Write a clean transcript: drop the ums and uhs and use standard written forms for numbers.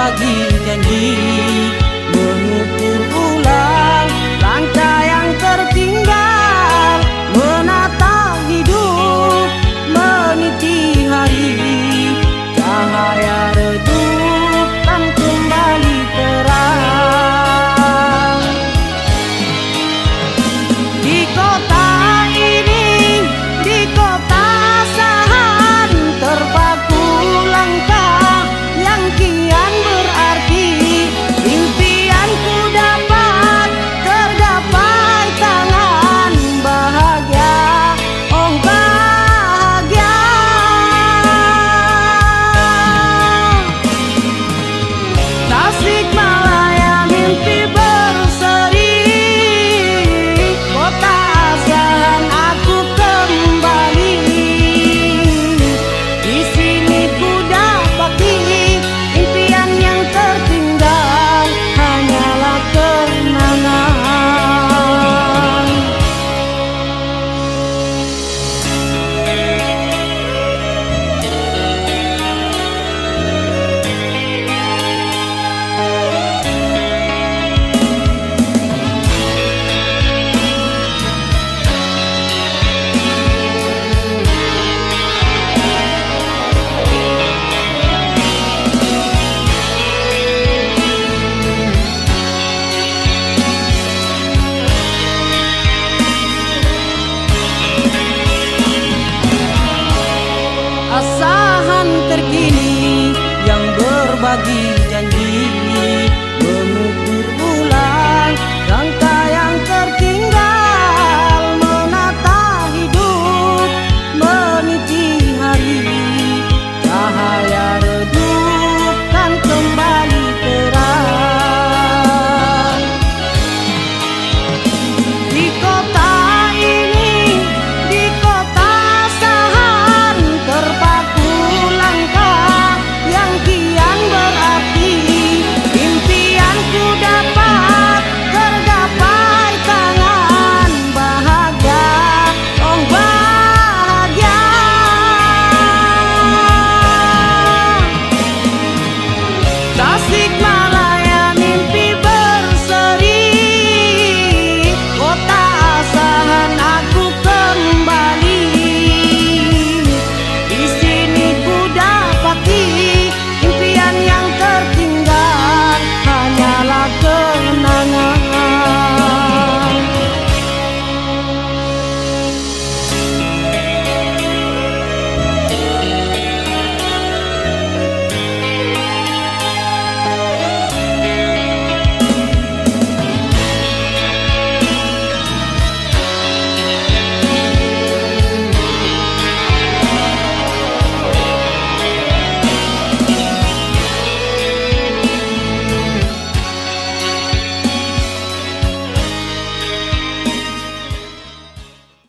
berbagi janji, mengukur ulang langkah yang tertinggal, menata hidup, meniti hari, cahaya redup kan kembali terang. Di kota ini, di kota asahan, terpaku langkah yang kian berarti. Impianku dapat tergapai, tangan bahagia, oh bahagia. Tasikmalaya mimpi berseri, kota asahan aku kembali. Di sini ku dapati impian yang tertinggal hanyalah kenangan. Asahan terkini yang berbagi